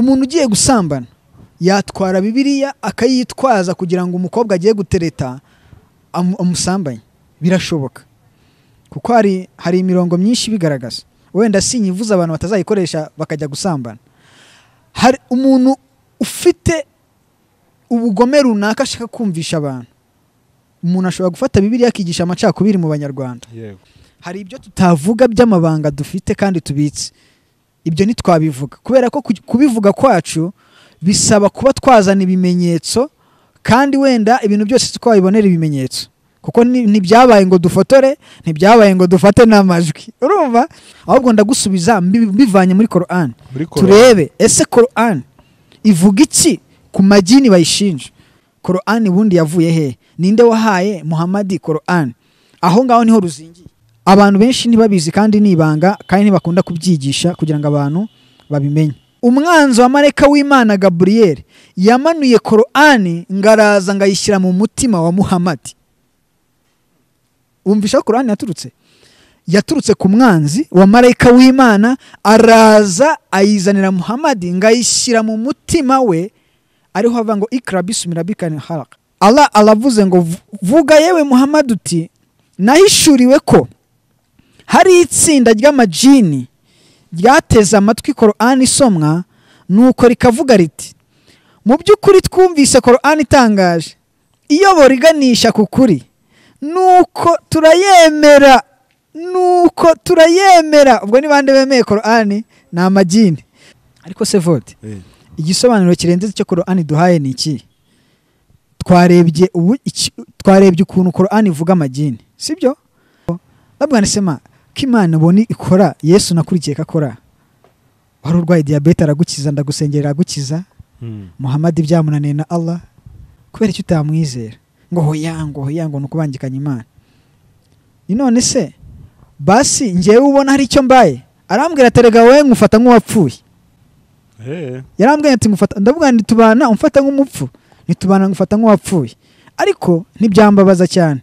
umuntu ugiye gusambana yatwara Bibiliya akayitwaza kugira ngo umukobwa agiye gutereta amusambanye? Birashoboka, kuko hari imirongo myinshi bigaragaza. Wenda sinyivuza abantu batazayikoresha bakajya gusambana. Hari umuntu ufite ubugome runaka ashaka kumvisha abantu. Umuntu ashobora gufata Bibiliya akigisha amacakubiri mu Banyarwanda. Hari ibyo tutavuga by'amabanga dufite kandi tubitse, ibyo ntitwabivuga kubera ko kubivuga kwacu bisaba kuba twazana ibimenyetso, kandi wenda ibintu byose twabibonera ibimenyetso, kuko ntibyabaye ngo dufotore, ntibyabaye ngo dufate n'amajwi, urumva? Ahubwo ndagusubiza mbivanye muri Qur'an. Turebe ese Qur'an ivuga iki ku majini bayishinja? Qur'an bundi yavuye he? Ninde wahaye Muhammad Qur'an? Aho ngaho niho ruzingiye. Abantu benshi ntibabizi kandi nibanga, kandi ntibakunda kubyigisha kugira ngo abantu babimenye. Umwanzi wa marayika w'Imana Gabriel yamanuye Qur'an ngaraza ngayishyira mu mutima wa Muhammad. Umvisha Qur'an yaturutse ku mwanzi wa marayika w'Imana, araza ayizanira Muhammad ngayishyira mu mutima we, ariho hava ngo ikra bismi rabbikal khalaq. Allah alavuze ngo vuga yewe Muhammad uti nahishuriwe ko hari itsinda ry'amajini ryateze amatwi Qur'an isomwa, nuko rikavuga riti mu by'ukuri twumvise Qur'an itangaje iyobora iganisha ku kuri, nuko turayemera. Ubwo ni bande bemeye Qur'an? Ni amajini. Ariko se vote igisobanuro kirenze cyo Qur'an duhaye ni iki? Twarebye ukuntu Qur'an ivuga amajini, sibyo? Babwana sema k'Imana boni ikora, Yesu nakurikiye kakora. Wari urwaye diabete aragukiza, ndagusengera aragukiza. Muhammad byamunaniye na Allah, kubera icyo utamwizera ngo hoya ngo nukubangikanya Imana. None se basi ngewe ubona hari icyo mbaye? Arambwira aterega we ngufata nk'uwapfuye. Yarambwira ati ngufata, ndavuga ndi tubana umfata nk'umupfu, nitubana ngufata nk'uwapfuye. Ariko ntibyambabaza cyane,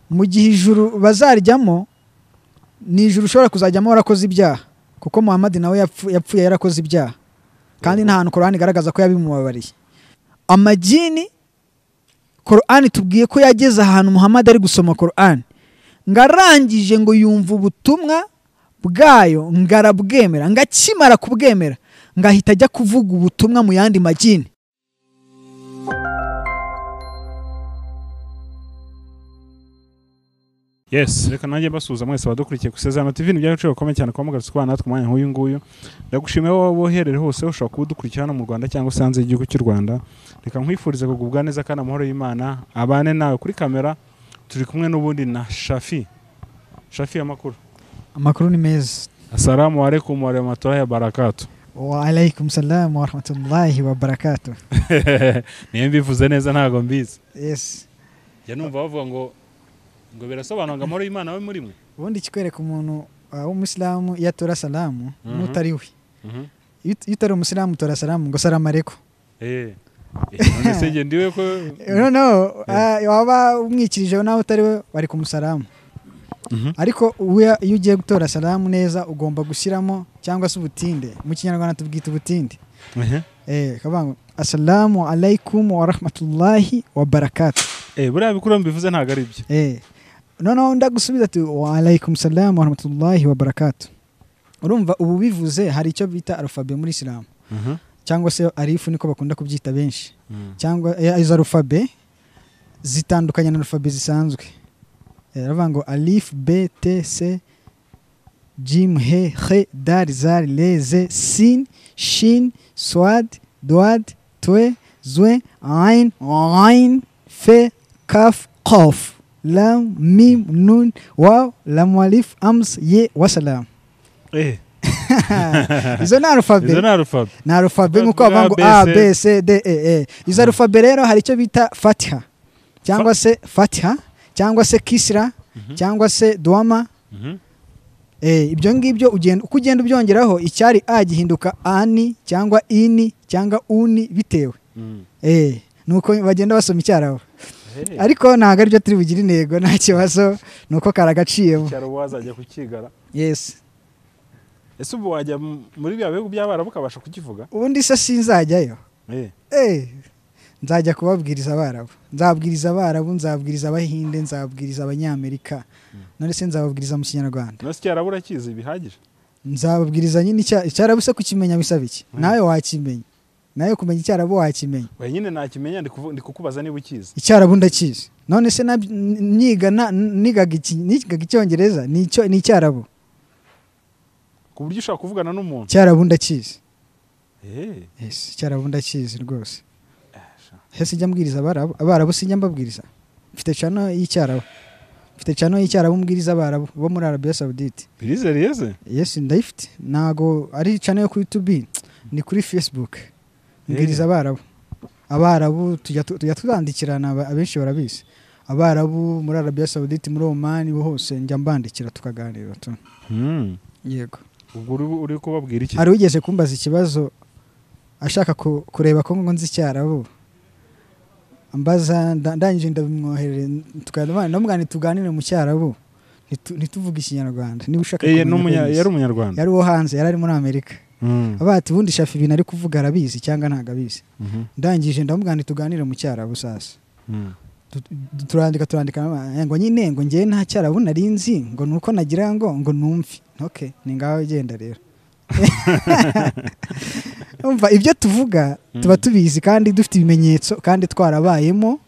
mu gihe ijuru bazaryamo ni ijuru ushobora kuzajyamo warakoze ibyaha, kuko Muhammad nawe yapfuye yarakoze ibyaha, kandi nta hantu Qur'an igaragaza ko yabimubabariye. Amajini Qur'an tubwiye ko yageze ahantu Muhammad ari gusoma Qur'an, ngarangije ngo yumva ubutumwa bwayo, ngarabwemera, ngakimara kubwemera ngahita ajya kuvuga ubutumwa mu yandi majini. Yes, reka nanjye basuhuza mwese badukurikiye ku Isezerano TV. Ni by'agaciro gakomeye cyane kuba mugarutse kubana natwe umwanya nk'uyu nguyu. Ndagushimiye wowe woherere hose ushobora kudukurikira hano mu Rwanda cyangwa se hanze y'igihugu cy'u Rwanda. Reka nkwifurize kugubwa neza kandi amahoro y'Imana abane nawe. Kuri kamera turi kumwe n'ubundi na Shafi. Amakuru? Amakuru ni meza. Assalamu alaikum wa rahmatullahi wa barakatuh. Wa alaikum salam wa rahmatullahi wa barakatuh. Niyo mbivuze neza ntago mbizi. Yes. Ya numva bavuga ngo birasobanura ngo amahoro y'Imana we muri mwe. Ubundi kikwereka umuntu w'Umuislamu yatora salamu n'utari we. Iyo utari Umuislamu utora salamu ngo salamu alaikum. None se nge ndiwe ko no waba umwikirije nawe utari we wari kumusalamu. Ariko iyo ugiye gutora salamu neza ugomba gushyiramo cyangwa se ubutinde. Mu Kinyarwanda tubwita ubutinde. Kabango assalamu alaikum wa rahmatullahi wa barakatuh. Buriya bikuru mbivuze ntago ari byo. No ndagusubiza ati wa alaikum salam wa rahmatullahi wa barakatuh. Urumva ubu bivuze hari icyo bita alfabe muri Islam. Cyangwa se arifu niko bakunda kubyita benshi. Cyangwa izo alfabe zitandukanye na alfabe zisanzwe. Ravango alif b t c jim he khe dal zal le ze sin shin swad dwad twe zwe ain fe kaf qaf lam mim nun waw lam alif ams ye wasalam. Izo na alfabe nkuko avango a b c d e. Izo alfabe rero hari icyo bita fatiha cyangwa se kisra cyangwa se duama. Ibyo ngibyo ugenda ubyongeraho icyari a gihinduka ani cyangwa ini cyangwa uni bitewe. Nuko bagenda basoma icyaraho. Ariko ntago ari byo turi bugire intego, nta kibazo nuko karagaciyemo. Cyaro wazajya kukigara. Yes. ese ubu wajya muri bya bihugu by'abarabu ukabasha kukivuga? ubundi se sinzajyayo. Nzajya kubabwiriza abarabu, nzabwiriza abarabu, nzabwiriza abahinde, nzabwiriza abanyamerika, none se nzababwiriza mu kinyarwanda. nose icyarabu urakizi bihagije? Nzababwiriza nyine icyarabu se kukimenya bisaba iki? Nawe wakimenya, nawe kumenya icyarabu wakimenya. Wenyine nakimenya, ndi kukubaza niba ukizi. Icyarabu ndakizi, none se nigaga icyongereza ni icyarabu, ku buryo ushaka kuvugana n'umuntu. Icyarabu ndakizi. Yes, icyarabu ndakizi rwose. Hese njya mbwiriza abarabu sinjya mbabwiriza. Mfite channel y'icyarabu mbwiriza abarabu bo muri Arabia Saudite. Birizeriyeze? Yes, ndayifite. Nago ari channel yo kuri YouTube, ni kuri Facebook. Mbwiriza abarabu tujya tudandikirana, abenshi barabizi. Abarabu muri Arabia Saudite, muri Oman, bo hose njya mbandikira tukaganira tu. Yego. Ubwo uri kubabwira iki? Hari ugeze kumbaza ikibazo ashaka kureba ko ngo nzi icyarabu. Ambaza ndangije ndabimwoherere tuganira tuganire mu cyarabu, ntituvuge ikinyarwanda. Niba ushaka yari umunyarwanda, yari wo hanze, yari ari muri Amerika. Abati bundi shafi ibintu ari kuvuga arabizi cyangwa ntago abizi. Ndangije ndamubwira tuganire mu cyarabu sasa. turandika ngo nyine ngo ngiye nta cyarabu narinzi ngo nuko nagira ngo numve. Okay, ni ngaho genda rero. Umva ibyo tuvuga tuba tubizi kandi dufite ibimenyetso kandi twarabayemo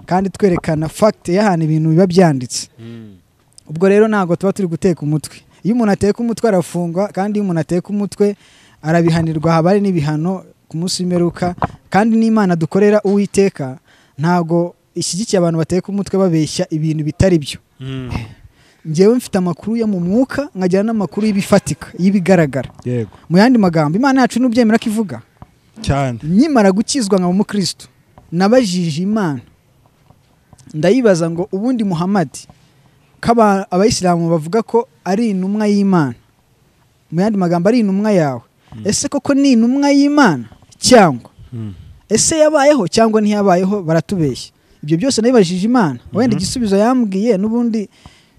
kandi twerekana fact y'ahantu ibintu biba byanditse. Ubwo rero ntago tuba turi guteka umutwe. Iyo umuntu ateka umutwe arafungwa, kandi iyo umuntu ateka umutwe arabihanirwa, habari n'ibihano ku munsi w'imperuka. Kandi n'Imana dukorera Uwiteka ntago ishyigikiye abantu bateka umutwe babeshya ibintu bitari byo. Ngewe mfite amakuru yo mu mwuka, nkagira n'amakuru y'ibifatika y'ibigaragara. Yego. Mu yandi magambo Imana yacu n'ubyemera ko ivuga cyane. Nyimara gukizwa nka umukristo nabajije Imana ndayibaza ngo ubundi Muhammad kaba Abayisilamu bavuga ko ari intumwa y'Imana, mu yandi magambo ari intumwa yawe, ese koko ni intumwa y'Imana cyangwa ese yabayeho cyangwa ntiyabayeho? Baratubeshya. Ibyo byose nabibajije Imana, wenda igisubizo yambwiye n'ubundi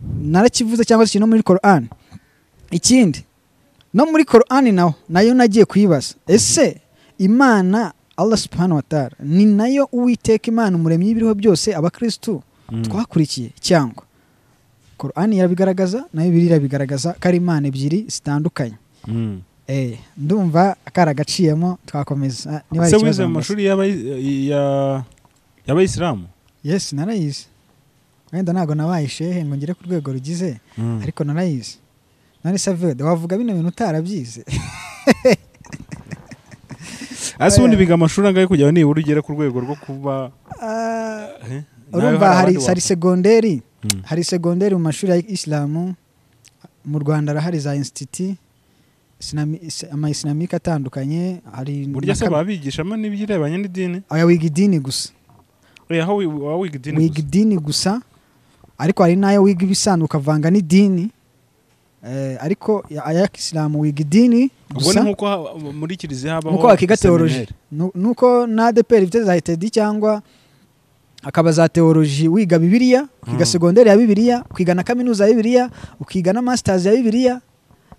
narakivuze cyangwa se no muri Quran. Ikindi no muri Quran nayo nagiye kuyibaza, ese Imana Allah subhanahu wa ta'ala ni nayo Uwiteka Imana umuremyi y'ibiriho byose abakristo twakurikiye cyangwa? Quran yarabigaragaza nayo Bibiliya irabigaragaza ko ari Imana ebyiri zitandukanye. Ndumva akaragaciyemo twakomeza. Niba se wize mu mashuri y'Abayisilamu? Yes, narayize. Wenda ntago nabaye shehe ngo ngire ku rwego rugize, ariko narayize. Nari savede wavuga bino bintu utarabyize. Ase ubundi biga amashuri angahe kugira nibura ugere ku rwego rwo kuba urumva hari segonderi, hari segonderi mu mashuri ya Islamu mu Rwanda, hari za institut ama-Islamique atandukanye. Hari burya se babigishamo n'ibirebanye n'idini? Oya, wiga idini gusa. Aho wiga idini gusa? Wiga idini gusa, ariko hari nayo wiga ibisanzwe ukavanga n'idini. Ariko aya Islamu wiga idini gusa. Ubwo nkuko muri kiliziya habaho nuko akiga theology, nuko na ADPR ifite za ETD cyangwa akaba za theology, wiga Bibiliya, ukiga segonderi ya Bibiliya, ukiga na kaminuza ya Bibiliya, ukiga na masters ya Bibiliya.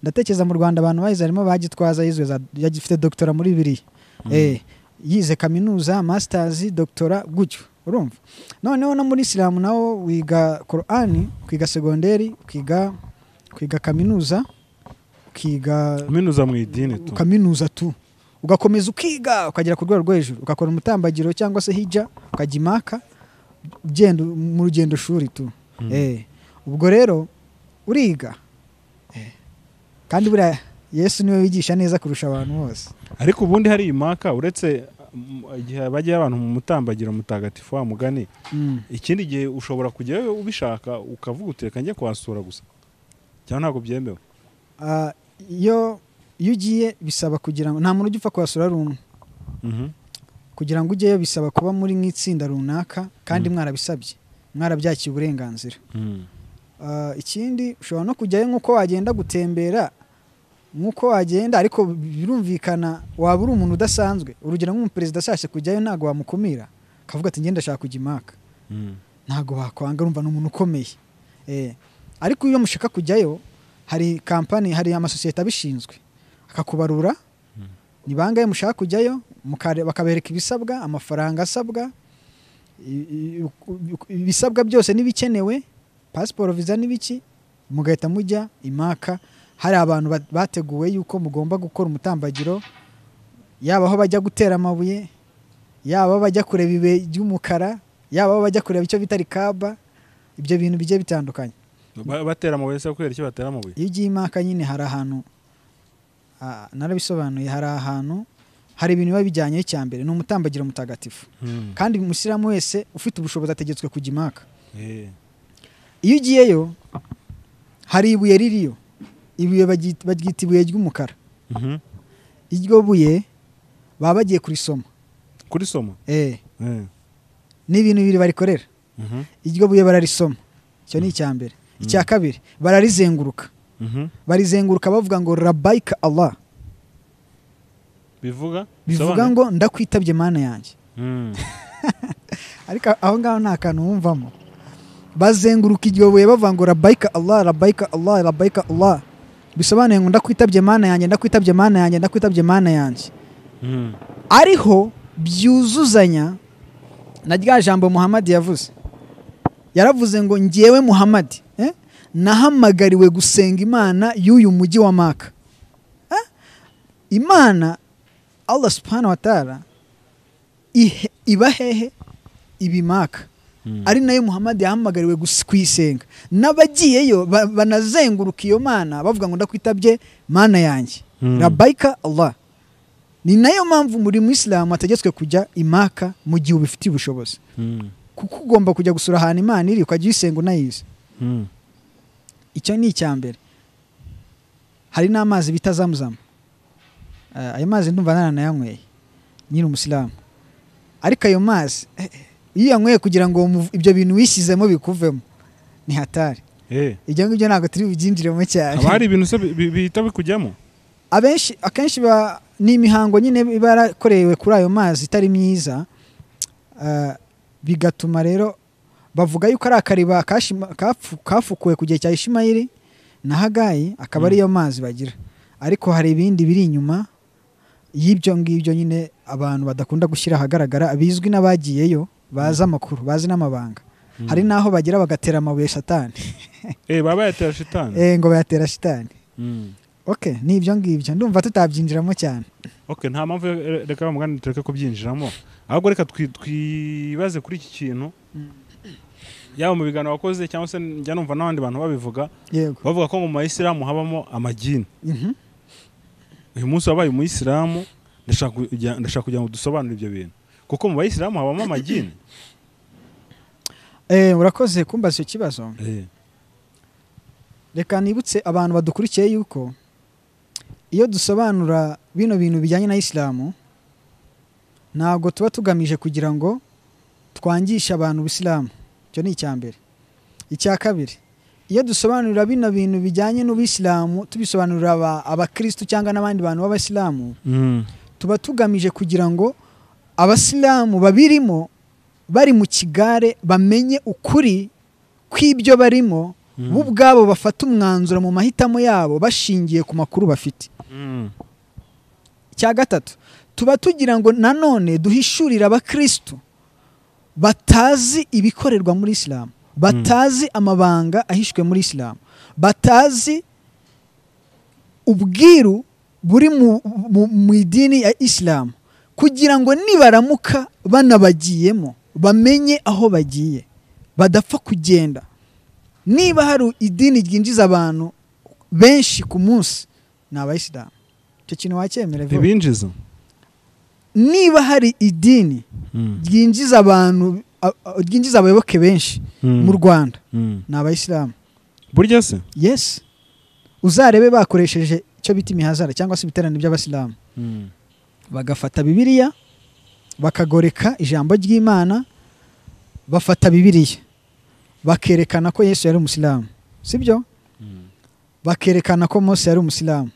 Ndatekereza mu Rwanda abantu bayize harimo bagitwaza yizwe yagifite doctora muri Bibiliya. Yize kaminuza, masters, doctora gutyo. Urumva? Noneho no muri Islamu nawo wiga Qur'ani, ukiga segonderi, ukiga kaminuza, ukiga kaminuza mu idini tu. Kaminuza tu. Ugakomeza ukiga ukagera ku rwego rwo hejuru, ugakora umutambagiro cyangwa se hija, ukajya Maka, ugenda mu rugendo shuri tu. Ubwo rero uriga. Kandi buriya Yesu niwe wigisha neza kurusha abantu bose. Ariko ubundi hari Imaka uretse igihe bajya abantu mu mutambagiro mutagatifu wa mugani, ikindi gihe ushobora kujyayo ubishaka ukavuga utereka njye kwasura gusa cyangwa ntago byemewe? Iyo ugiye bisaba kugira ngo nta muntu ugipfa kwasura rumwe. Kugira ngo ujyeyo bisaba kuba muri nk'itsinda runaka kandi mwarabisabye, mwarabyakiye uburenganzira. Ikindi ushobora no kujyayo nkuko wagenda gutembera, nkuko wagenda, ariko birumvikana waba uri umuntu udasanzwe. Urugero nk'umuperezida ashatse kujyayo ntago wamukumira akavuga ati ngenda ashaka kujya Imaka, ntago wakwanga, urumva n'umuntu ukomeye. Ariko iyo mushaka kujyayo hari kampani, hari amasosiyete abishinzwe akakubarura ni bangahe mushaka kujyayo, bakabereka ibisabwa, amafaranga asabwa, ibisabwa byose n'ibikenewe, pasiporo, viza n'ibiki, mugahita mujya imaka. Hari abantu bateguwe yuko mugomba gukora umutambagiro, yaba aho bajya gutera amabuye, yaba bajya kureba ibuye ry'umukara, yaba bajya kureba icyo bita rikaba, ibyo bintu bigiye bitandukanye. Batera amabuye se kubera icyo batera amabuye? Iyo ugiye imaka nyine hari ahantu, narabisobanuye, hari ahantu hari ibintu biba bijyanye cyambere, ni umutambagiro mutagatifu. Kandi umusiramu wese ufite ubushobozi ategetswe kujya imaka. Iyo ugiyeyo hari ibuye ririyo, ibuye baryita ibuye ry'umukara. Iryo buye baba bagiye kurisoma. Kurisoma? Ni ibintu bibiri barikorera. Iryo buye bararisoma, icyo ni icyambere. Icya kabiri bararizenguruka. Barizenguruka bavuga ngo rabayika Allah. Bivuga ngo ndakwitabye mana yanjye. Ariko aho ngaho nta kantu wumvamo. Bazenguruka iryo buye bavuga ngo rabayika Allah, rabayika Allah, rabayika Allah. Bisobanuye ngo ndakwitabye mana yanjye, ndakwitabye mana yanjye, ndakwitabye mana yanjye. Ariho byuzuzanya na rya jambo Muhammad yavuze. Yaravuze ngo ngewe Muhammad nahamagariwe gusenga Imana y'uyu mujyi wa Maka. Imana Allah subhanahu wa ta'ala iba hehe? Ibi Maka. Ari nayo Muhammad yahamagariwe kuyisenga. N'abagiyeyo banazenguruka iyo Mana bavuga ngo ndakwitabye mana yanjye, rabayika Allah. Ni nayo mpamvu muri Muislamu ategetswe kujya imaka mu gihe ubifitiye ubushobozi. Kuko ugomba kujya gusura ahantu Imana iri ukajya uyisenga unayizi. Icyo ni icyambere. Hari n'amazi bita Zamzam. Ayo mazi ndumva naranayanyweye nyine umusilamu. Ariko ayo mazi iyo yanyweye kugira ngo ibyo bintu wishyizemo bikuvemo ni hatari. Ibyo ngibyo ntabwo turi bubyinjiremo cyane. Haba hari ibintu bihita bikujyamo? Akenshi ni imihango nyine iba yarakorewe kuri ayo mazi itari myiza, bigatuma rero bavuga yuko ari akariba kafukuwe ku gihe cya Ishimayeli na Hagayi, akaba ariyo mazi bagira. Ariko hari ibindi biri inyuma y'ibyo ngibyo nyine abantu badakunda gushyira ahagaragara, bizwi n'abagiyeyo, bazi amakuru, bazi n'amabanga. Hari naho bagira bagatera amabuye Satani. Baba bayatera Shitani? Ngo bayatera Shitani. Okay, ni ibyo ngibyo ndumva tutabyinjiramo cyane. Okay, nta mpamvu reka bamugane tureke kubyinjiramo. Ahubwo reka twibaze kuri iki kintu. Yaba mu bigano wakoze cyangwa se njya numva n'abandi bantu babivuga, bavuga ko mu Bayisilamu habamo amagini. Uyu munsi wabaye umuyisilamu, ndashaka kugira ngo dusobanure ibyo bintu. Kuko mu Bayisilamu habamo amagini. Urakoze kumbaza icyo kibazo. Reka nibutse abantu badukurikiye yuko iyo dusobanura bino bintu bijyanye na Islamu, ntabwo tuba tugamije kugira ngo twangishe abantu ubisilamu. Icyo ni icyambere. Icya kabiri, iyo dusobanurira bino bintu bijyanye n'ubisilamu, tubisobanurira abakristo cyangwa n'abandi bantu b'abasilamu, tuba tugamije kugira ngo abasilamu babirimo bari mu kigare bamenye ukuri kw'ibyo barimo, bo ubwabo bafata umwanzuro mu mahitamo yabo bashingiye ku makuru bafite. Icya gatatu, tuba tugira ngo nanone duhishurire abakristo batazi ibikorerwa muri Islam, batazi amabanga ahishwe muri Islam, batazi ubwiru buri mu idini ya Islam, kugira ngo nibaramuka banabagiyemo bamenye aho bagiye, badapfa kugenda. Niba hari idini ryinjiza abantu benshi ku munsi ni Abayisilamu, icyo kintu wacyemera vuba? Ibinjiza? Niba hari idini ryinjiza abantu, ryinjiza abayoboke benshi mu Rwanda ni Abayisilamu. Burya se? Yes. Uzarebe bakoresheje icyo bita imihazara cyangwa se ibiterane by'Abasilamu, bagafata Bibiliya bakagoreka ijambo ry'Imana, bafata Bibiliya bakerekana ko Yesu yari umusilamu, sibyo? Bakerekana ko Mose yari umusilamu,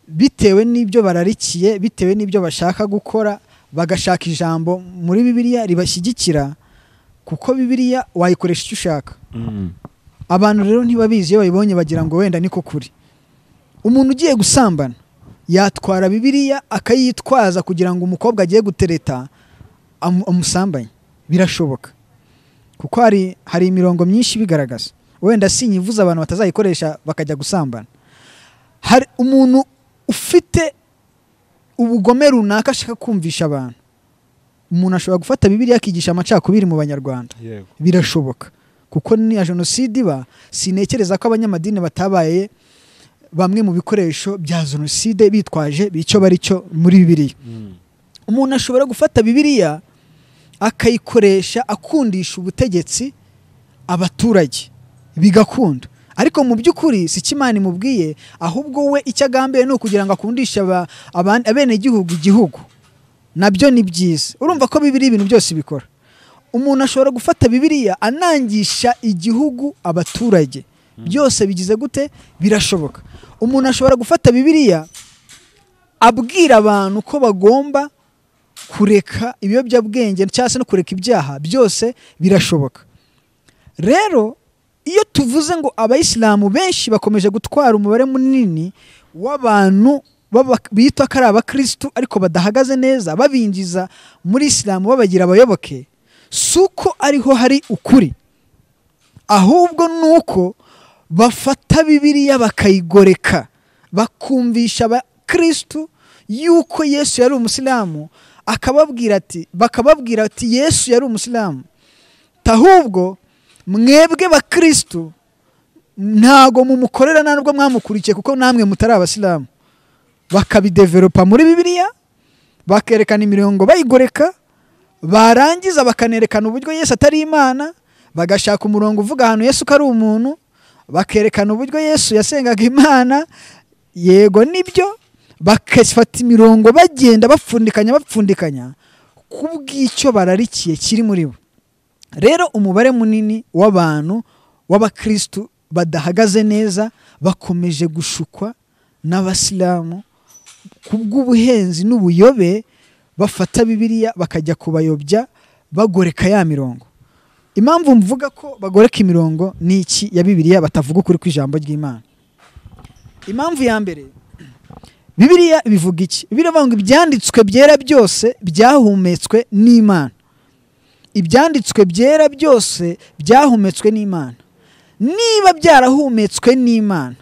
bitewe n'ibyo bararikiye, bitewe n'ibyo bashaka gukora, bagashaka ijambo muri Bibiliya ribashyigikira, kuko Bibiliya wayikoresha icyo ushaka. abantu rero ntibabizi, iyo babibonye bagira ngo wenda niko kuri. Umuntu ugiye gusambana yatwara Bibiliya akayitwaza kugira ngo umukobwa agiye gutereta amusambanye. Birashoboka kuko hari imirongo myinshi bigaragaza, wenda sinyivuza abantu batazayikoresha bakajya gusambana. Hari umuntu ufite ubugome runaka ashaka kumvisha abantu, umuntu ashobora gufata Bibiliya akigisha amacakubiri mu Banyarwanda. Birashoboka kuko ni ya jenoside iba, sinekereza ko abanyamadini batabaye bamwe mu bikoresho bya jenoside bitwaje icyo bari cyo muri Bibiliya. Umuntu ashobora gufata Bibiliya akayikoresha akundisha ubutegetsi abaturage bigakunda, ariko mu by'ukuri si Imana imubwiye, ahubwo we icyo agambiye ni ukugira ngo akundishe abenegihugu. Nabyo ni byiza. Urumva ko Bibiliya ibintu byose bikora. Umuntu ashobora gufata Bibiliya anangisha igihugu abaturage, byose bigize gute? Birashoboka. Umuntu ashobora gufata Bibiliya abwira abantu ko bagomba kureka ibiyobyabwenge cyangwa se no kureka ibyaha, byose birashoboka. Rero iyo tuvuze ngo Abayisilamu benshi bakomeje gutwara umubare munini w'abantu bitwa ko ari abakristu ariko badahagaze neza, babinjiza muri Isilamu babagira abayoboke, suko ariho hari ukuri, ahubwo nuko bafata Bibiliya bakayigoreka, bakumvisha abakristu yuko Yesu yari umusilamu, bakababwira ati Yesu yari umusilamu, ahubwo mwebwe bakristu ntago mumukorera ntabwo mwamukurikiye kuko namwe mutari abasilamu. Bakabidevelopa muri Bibiliya, bakerekana imirongo bayigoreka, barangiza bakanerekana uburyo Yesu atari Imana, bagashaka umurongo uvuga ahantu Yesu ko ari umuntu, bakerekana uburyo Yesu yasengaga Imana. Yego nibyo, bakafata imirongo bagenda bapfundikanya kubw'icyo bararikiye kiri muri bo. Rero umubare munini w'abantu w'abakristu badahagaze neza bakomeje gushukwa n'abasilamu kubw'ubuhenzi n'ubuyobe, bafata Bibiliya bakajya kubayobya bagoreka ya mirongo. Impamvu mvuga ko bagoreka imirongo ni iki ya Bibiliya batavuga ukuri kw'ijambo ry'Imana? Impamvu ya mbere, Bibiliya bivuga iki? Biravuga ngo ibyanditswe byera byose byahumetswe n'Imana. Ibyanditswe byera byose byahumetswe n'Imana. Niba byarahumetswe n'Imana,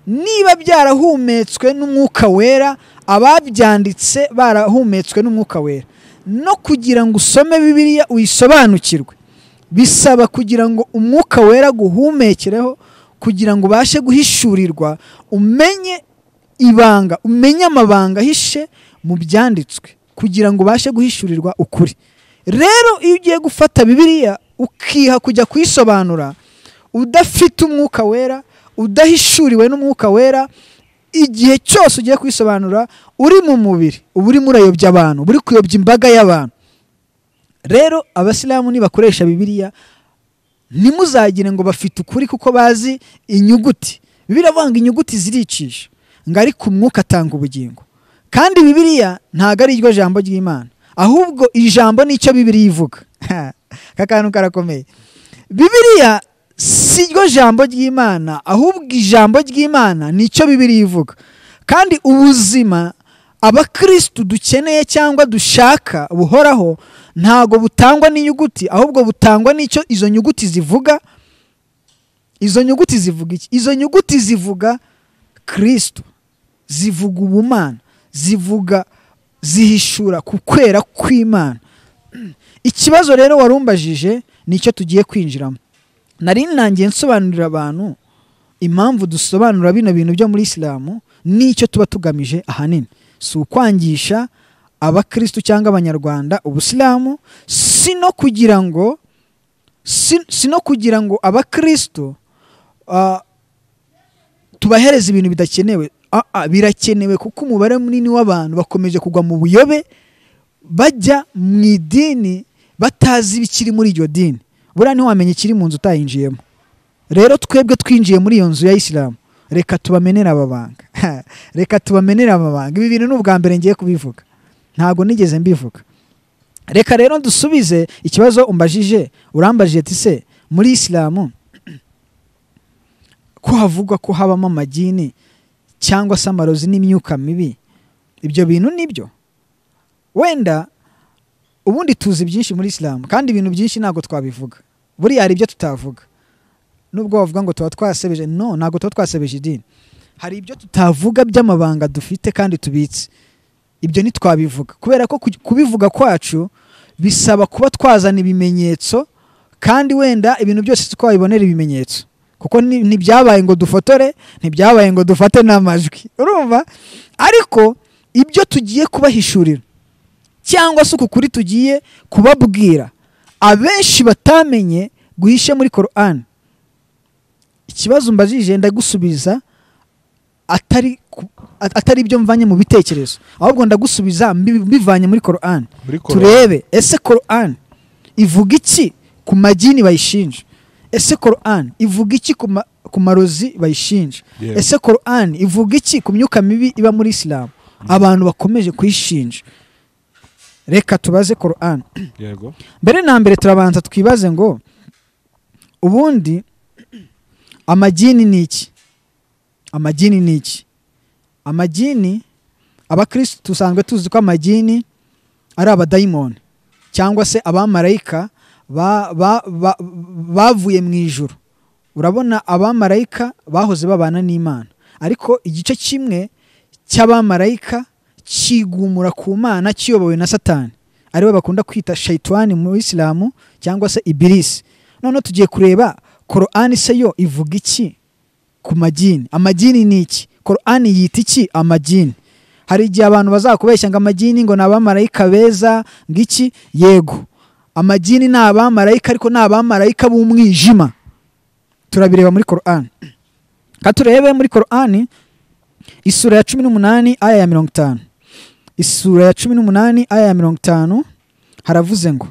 niba byarahumetswe n'Umwuka Wera, ababyanditse barahumetswe n'Umwuka Wera, no kugira ngo usome Bibiliya uyisobanukirwe bisaba kugira ngo Umwuka Wera guhumekereho, kugira ngo ubashe guhishurirwa, umenye ibanga, umenye amabanga ahishe mu byanditswe, kugira ngo ubashe guhishurirwa ukuri. Rero iyo ugiye gufata Bibiliya ukiha kujya kuyisobanura udafite Umwuka Wera, udahishuriwe n'Umwuka Wera, igihe cyose ugiye kuyisobanura uri mu mubiri, uba urimo urayobya abantu, uri kuyobya imbaga y'abantu. Rero abasilamu nibakoresha Bibiliya ntimuzagire ngo bafite ukuri kuko bazi inyuguti. Bibiliya ivuga ngo inyuguti ziricisha, ngo ariko umwuka atanga ubugingo. Kandi Bibiliya ntago ari iryo jambo ry'Imana, ahubwo ijambo nicyo Bibiliya ivuga. Kakantu karakomeye. Bibiliya si iryo jambo ry'Imana, ahubwo ijambo ry'Imana nicyo Bibiliya ivuga. Kandi ubuzima abakristu dukeneye cyangwa dushaka buhoraho ntago butangwa n'inyuguti, ahubwo butangwa n'icyo izo nyuguti zivuga. Izo nyuguti zivuga iki? Izo nyuguti zivuga Kristo, zivuga ubumana, zihishura ku kwera kw'Imana. Ikibazo rero warumbajije nicyo tugiye kwinjiramo. Nari nangiye nsobanurira abantu impamvu dusobanura bino bintu byo muri Isilamu, nicyo tuba tugamije ahanini. Si ukwangisha abakristu cyangwa abanyarwanda ubusilamu, sino kugira ngo abakristu tubahereza ibintu bidakenewe. Birakenewe kuko umubare munini w'abantu bakomeje kugwa mu buyobe, bajya mu idini batazi ibikiri muri iryo dini. Buriya ntiwamenye ikiri mu nzu utayinjiyemo. Rero twebwe twinjiye muri iyo nzu ya Isilamu, reka tubamenere amabanga. Reka tubamenere amabanga. Ibi bintu ni ubwa mbere ngiye kubivuga, ntago nigeze mbivuga. Reka rero dusubize ikibazo umbajije. Urambajije ati se muri Isilamu ko havugwa ko habamo amagini cyangwa se amarozi n'imyuka mibi, ibyo bintu nibyo? Wenda ubundi tuzi byinshi muri Islam kandi ibintu byinshi ntabwo twabivuga, buriya hari ibyo tutavuga. Nubwo bavuga ngo tuba twasebeje, no, ntabwo tuba twasebeje idini. Hari ibyo tutavuga by'amabanga dufite kandi tubitse, ibyo ntitwabivuga kubera ko kubivuga kwacu bisaba kuba twazana ibimenyetso, kandi wenda ibintu byose twabibonera ibimenyetso, kuko ntibyabaye ngo dufotore, ntibyabaye ngo dufate n'amajwi, urumva? Ariko ibyo tugiye kubahishurira cyangwa se ukuri tugiye kubabwira abenshi batamenye guhishe muri Qur'an, ikibazo mbajije ndagusubiza atari ibyo mvanye mu bitekerezo, ahubwo ndagusubiza mbivanye muri Qur'an. Turebe ese Qur'an ivuga iki ku magini bayishinja? Ese Qur'an ivuga iki ku marozi bayishinja? Ese Qur'an ivuga iki ku myuka mibi iba muri Islam abantu bakomeje kuyishinja? Reka tubaze Qur'an. Yego. Mbere na mbere turabanza twibaze ngo ubundi amagini ni iki? Amagini ni iki? Amagini, abakristo tusanzwe tuzi ko amagini ari abadayimoni cyangwa se abamarayika bavuye mu ijuru. Urabona abamarayika bahoze babana n'Imana, ariko igice kimwe cy'abamarayika kigumura ku Mana kiyobowe na Satani, ariwe bakunda kwita shayitani mu Islamu cyangwa se Ibilisi. None tugiye kureba Qur'an se yo ivuga iki ku magini? Amagini ni iki? Qur'an yita iki amagini? Hari igihe abantu bazakubeshya ngo amagini ngo nabamarayika beza ngiki. Yego, amagini ni abamarayika, ariko ni abamarayika b'umwijima. Turabireba muri Qur'an. Katurebe muri Qur'an isura ya 18 aya ya 50. Isura ya 18 aya ya 50 haravuze ngo,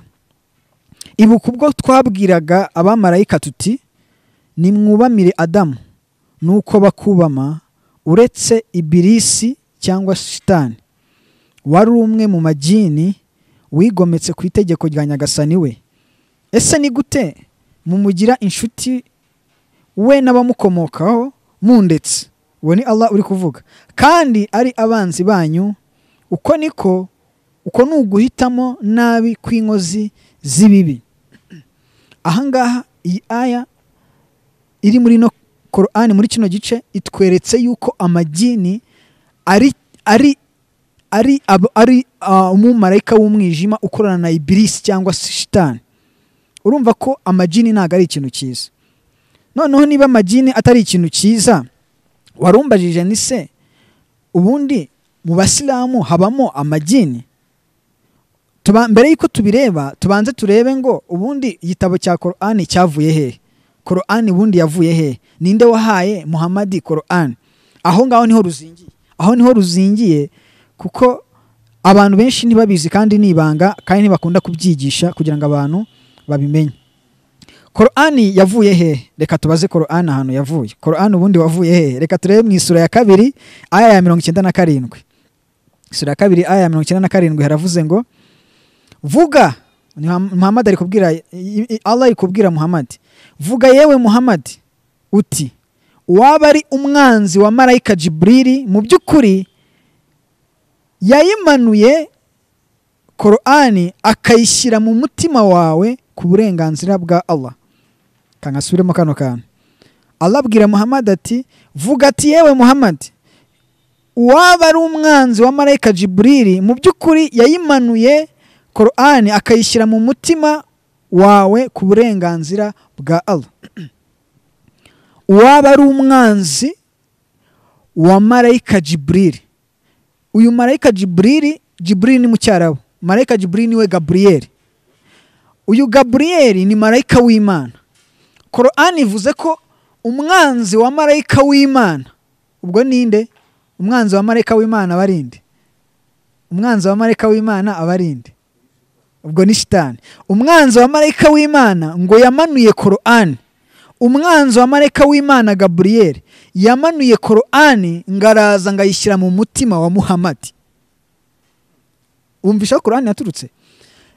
ibuka ubwo twabwiraga abamarayika tuti nimwubamire Adamu nuko bakubama, uretse Ibilisi cyangwa Shitani wari umwe mu magini wigometse ku itegeko rya Nyagasani we. Ese ni gute mumugira inshuti we n'abamukomokaho mundetse? Uwo ni Allah uri kuvuga. Kandi ari abanzi banyu. Uko ni uguhitamo nabi kw'inkozi z'ibibi. Ahangaha iyi aya iri muri no Qur'an muri kino gice itweretse yuko amagini ari umumarayika w'umwijima ukorana na Ibilisi cyangwa Shitani. Urumva ko amagini ntago ari ikintu cyiza. Noneho niba amagini atari ikintu cyiza, warumbajije ni se ubundi mu Basilamu habamo amagini? Mbere yuko tubireba tubanze turebe ngo ubundi igitabo cya Qur'an cyavuye he? Qur'an ubundi yavuye he? Ninde wahaye Muhammad Qur'an? Aho ngaho niho ruzingiye. Aho niho ruzingiye, kuko abantu benshi ntibabizi kandi nibanga kandi ntibakunda kubyigisha kugira ngo abantu babimenye. Qur'an yavuye he? Reka tubaze Qur'an ahantu yavuye. Qur'an ubundi wavuye he? Reka turebe mu isura ya 2 aya ya 97. Isura ya 2 aya ya 97 haravuze ngo, vuga, Muhammad ari kubwira Allah, ari kubwira Muhammad, vuga yewe Muhammad uti waba ari umwanzi wa marayika Jibrili, mu by'ukuri yayimanuye Qur'an akayishyira mu mutima wawe ku burenganzira bwa Allah. Kangasubiremo kano kantu. Allah abwira Muhammad ati, vuga ati yewe Muhammad waba ari umwanzi wa marayika Jibrili, mu by'ukuri yayimanuye Qur'an akayishyira mu mutima wawe ku burenganzira bwa Allah. Waba ari umwanzi wa marayika Jibrili. Uyu marayika Jibrili ni mu Cyarabu. Marayika Jibrili niwe Gabriel. Uyu Gabriel ni marayika w'Imana. Qur'an ivuze ko umwanzi wa marayika w'Imana, ubwo ninde? Umwanzi wa marayika w'Imana abarinde. Umwanzi wa marayika w'Imana abarinde. Ubwo ni Shitani. Umwanzi wa marayika w'Imana ngo yamanuye Qur'an. Umwanzi wa marayika w'Imana Gabriel yamanuye Qur'an ngaraza ngayishyira mu mutima wa Muhammad. Umvisha Qur'an yaturutse.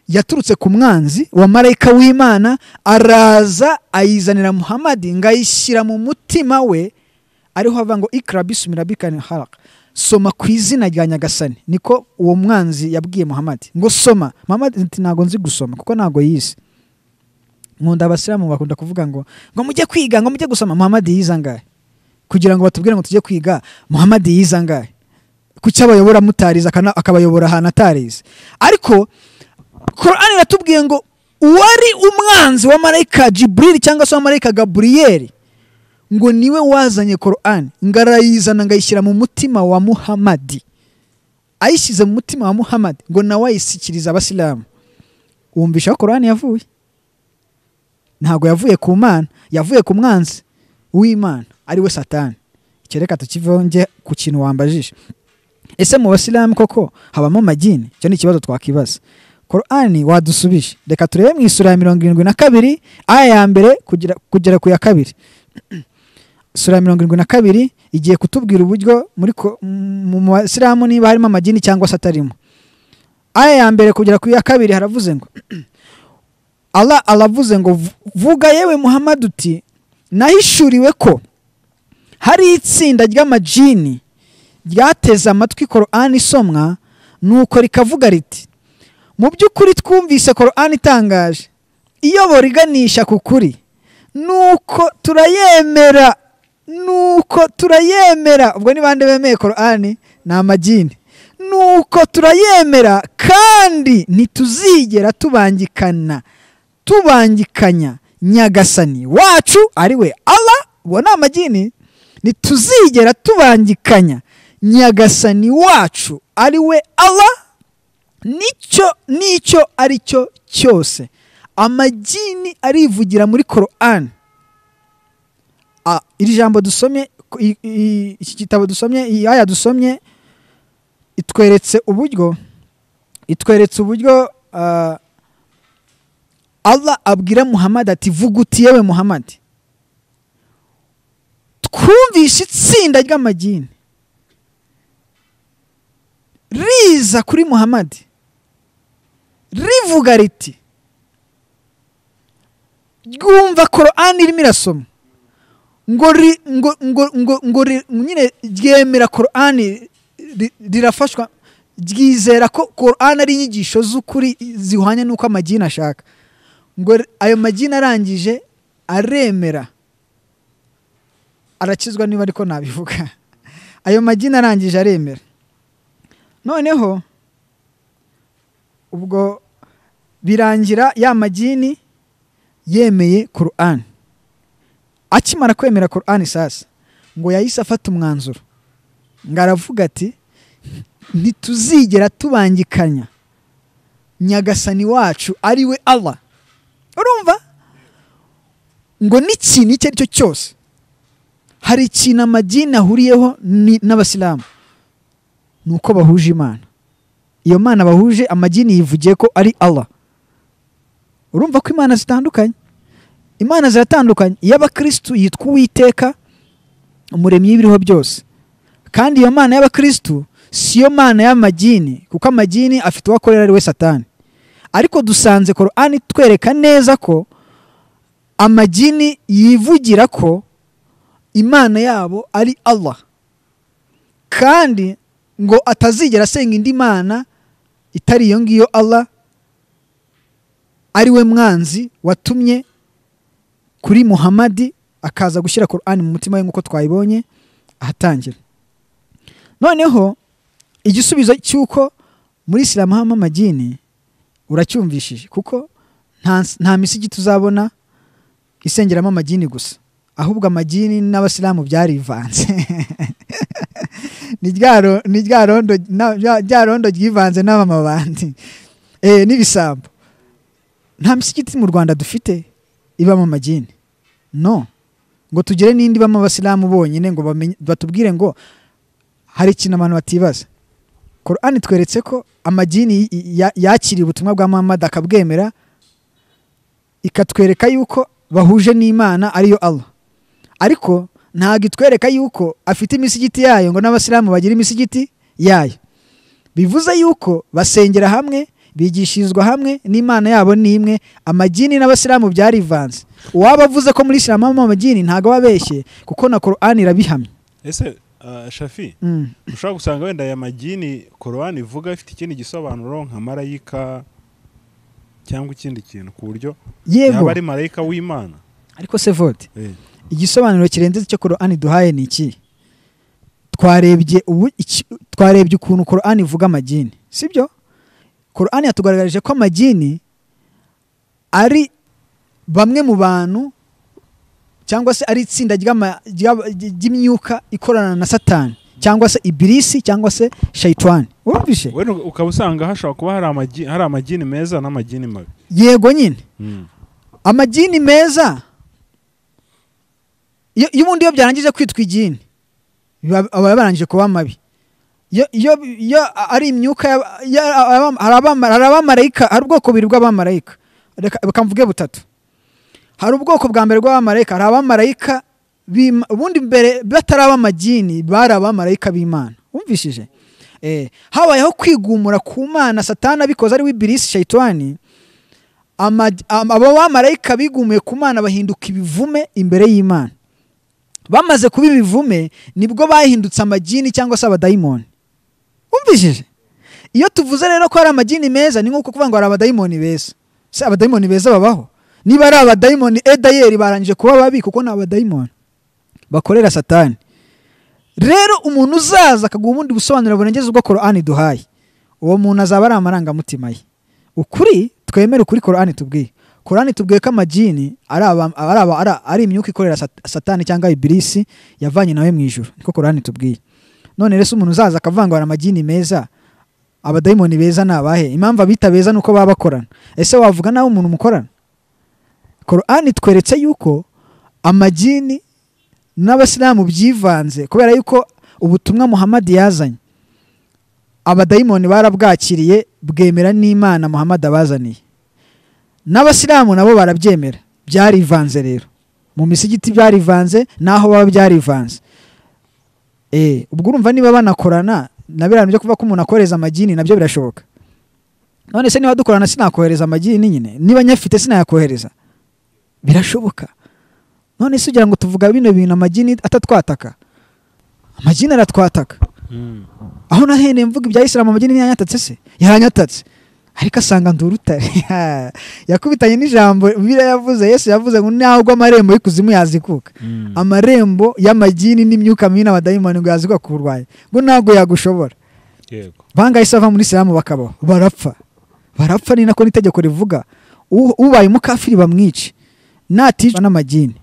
yaturutse ku mwanzi wa marayika w'Imana, araza ayizanira Muhamadi ngo ayishyira mu mutima we, ariho hava ngo ikra bismi rabbika halaq, soma ku izina rya Nyagasani. Niko uwo mwanzi yabwiye Muhamadi ngo soma. Muhamadi ati ntago nzi gusoma kuko ntago yize. Nkunda Abayisilamu bakunda kuvuga ngo mujye kwiga, ngo mujye gusoma. Muhamadi yize angahe kugira ngo batubwire ngo tujye kwiga? Muhamadi yize angahe? Kuki abayobora mutarize akabayobora ahantu atarize? Ariko Qur'an iratubwiye ngo uwari umwanzi wa marayika Jibril cyangwa se wa marayika Gabriel ngo niwe wazanye Qur'an, ngarayizana ngayishyira mu mutima wa Muhamadi. Ayishyize mu mutima wa Muhamadi ngo nawe ayisikiriza Abayisilamu. Wumvisha Qur'an yavuye? Ntago yavuye ku Mana, yavuye ku mwanzi w'Imana ari we Satani. Icyo reka tukivonge ku kintu wambajije. Ese mu Bayisilamu koko habamo majini? Cyo ni ikibazo twakibaza. Qur'ani wadusubije. Reka turebe mu isura ya 72 aya ya mbere kugera ku ya kabiri. Sura ya 72 igiye kutubwira uburyo mu Bayisilamu niba harimo amajini cyangwa se atarimo. Aya ya mbere kugera ku ya kabiri haravuze ngo Allah alavuze ngo vuga yewe Muhammad uti nahishuriwe ko hari itsinda ry'amajini ryateze amatwi Qur'an isomwa, nuko rikavuga riti mu by'ukuri twumvise Qur'an itangaje iyobora iganisha ku kuri, nuko turayemera. Ubwo ni bande bemeye Qur'an? Ni amajini. Nuko turayemera kandi ntituzigera tubangikanya Nyagasani wacu ari we Allah. Ubona amajini, ntituzigera tubangikanya Nyagasani wacu ari we Allah nicyo ari cyo cyose. Amajini arivugira muri Qur'an. Iri jambo dusomye, iki gitabo dusomye, iyi aya dusomye itweretse uburyo Allah abwira Muhammad ati vuga uti yewe Muhammad twumvishe itsinda ry'amajini riza kuri Muhammad rivuga riti ryumva Qur'an irimo irasoma ngo nyine ryemera Qur'an, rirafashwa, ryizera ko Qur'an ari inyigisho z'ukuri zihwanye n'uko amajini ashaka. Ngo ayo majini arangije aremera, arakizwa niba ariko nabivuga. Ayo majini arangije aremera. Noneho ubwo birangira ya majini yemeye Qur'an. Akimara kwemera Qur'an sasa ngo yahise afata umwanzuro ngo aravuga ati ntituzigera tubangikanya Nyagasani wacu ari we Allah. Urumva ngo n'ikintu icyo ari cyo cyose, hari ikintu amajini ahuriyeho n'Abayisilamu, nuko bahuje Imana. Iyo Mana bahuje amajini yivugiye ko ari Allah. Urumva ko Imana zitandukanye? Imana ziratandukanye. Iy'Abakristo yitwa Uwiteka, umuremyi w'ibiriho byose, kandi iyo Mana y'Abakristo siyo Mana y'amajini, kuko amajini afite uwakorera ari we Satani. Ariko dusanze Qur'an twereka neza ko amajini yivugira ko Imana yabo ari Allah, kandi ngo atazigera asenga indi mana itari iyo ngiyo Allah ari we mwanzi watumye kuri Muhammad akaza gushyira Qur'an mu mutima we nk'uko twayibonye ahatangira. Noneho igisubizo cy'uko muri Islam hama amajini uracyumvishije, kuko nta misigiti tuzabona isengeramo amajini gusa, ahubwo amajini n'Abasilamu byarivanze. Ni rya rondo ryivanze n'abamabandi n'ibisambo. Nta misigiti mu Rwanda dufite ibamo amajini, no, ngo tugere n'indi bamo Abasilamu bonyine ngo batubwire ngo hari ikintu abantu batibaza. Qur'an tweretse ko amajini yakiriye ubutumwa bwa Muhammad akabwemera, ikatwereka yuko bahuje n'Imana ariyo Allah. Ariko ntago itwereka yuko afite imisigiti yayo ngo n'Abasilamu bagira imisigiti yayo. Bivuze yuko basengera hamwe, bigishirizwa hamwe n'Imana yabo ni imwe. Amagini n'Abasilamu byarivanze. Uwaba avuze ko muri Islam habamo amagini ntago babeshye kuko na Qur'an irabihamya. Ese Shafi ushaka gusanga wenda aya magini Qur'an ivuga ifite ikindi gisobanuro nka marayika cyangwa ikindi kintu ku buryo yaba ari marayika w'Imana. Ariko se vote igisobanuro kirenze cyo Qur'an duhaye ni iki? Twarebye ukuntu Qur'an ivuga amagini, sibyo? Qur'an yatugaragarije ko amagini ari bamwe mu bantu cyangwa se ari itsinda ry'imyuka ikorana na Satani cyangwa se Ibilisi cyangwa se Shayitani. Urumvishe? Weno ukaba usanga hashobora kuba hari amagini meza n'amagini mabi. Yego nyine. Amagini meza y'ubundi iyo byarangije kwitwa igini aba barangije kuba mabi. Yo ari imyuka hari abamarayika, hari ubwoko bubiri bw'abamarayika. Reka mvuge butatu. Hari ubwoko bwa mbere bw'abamarayika, hari abamarayika ubundi mbere bataraba amagini bari abamarayika b'Imana. Umvishije? Habayeho kwigumura ku Mana Satani abikoze ari w'Ibilisi Shayitani. Abo bamarayika bigumuye ku Mana bahinduka ibivume imbere y'Imana. Bamaze kuba ibivume nibwo bahindutse amagini cyangwa se abadayimoni. Umvishije? Iyo tuvuze rero ko ari amagini meza ni nkuko kuvuga ngo ari abadayimoni beza. Se abadayimoni beza babaho? Niba ari abadayimoni edayeri barangije kuba babi kuko ni abadayimoni bakorera Satani. Rero umuntu uzaza akaguha ubundi busobanuro burengeze ubwo Qur'an duhaye, uwo muntu azaba ari amarangamutima ye. Ukuri twemere ukuri Qur'an tubwiye. Qur'an tubwiye ko amagini ari imyuka ikorera Satani cyangwa Ibilisi yavanye nawe mu ijuru. Niko Qur'an tubwiye. None rero umuntu uzaza akavangwa amagini meza, abadayimoni beza nabahe? Impamvu abita beza nuko baba bakorana. Ese wavuga nawe umuntu mukorana? Qur'an tweretse yuko amagini n'Abasilamu byivanze kubera yuko ubutumwa Muhammad yazanye abadayimoni barabwakiriye bwemera n'Imana Muhammad abazaniye. N'Abasilamu nabo barabyemera, byarivanze rero. Mu misigiti byarivanze naho baba byarivanze. Ubwo urumva niba banakorana nabirano byo kuva ko umuntu akoreza amagini nabyo birashoboka. None se niba dukorana sinakohereza amagini nyine, niba nyafite sinayakohereza? Birashoboka. None se ugira ngo tuvuga bino bintu amagini atatwataka? Amagini aratwataka. Aho naheneye mvuga ibya Islam amagini yanyatatse se? Yaranyatatse. Ariko asanga ndurutare. Yakubitanye n'ijambo Bibiliya yavuze, Yesu yavuze ngo nahubwo amarembo y'ikuzimu yazikuka. Amarembo y'amagini n'imyuka mibi n'abadayimoni ngo yazikuka kurwaye. Ngo ntago yagushobora. Yego. Banga isava muri Islam bakabaho. Barapfa ni nako n'itegeko rivuga. Ubaye umukafiri bamwice. Naticwa n'amagini.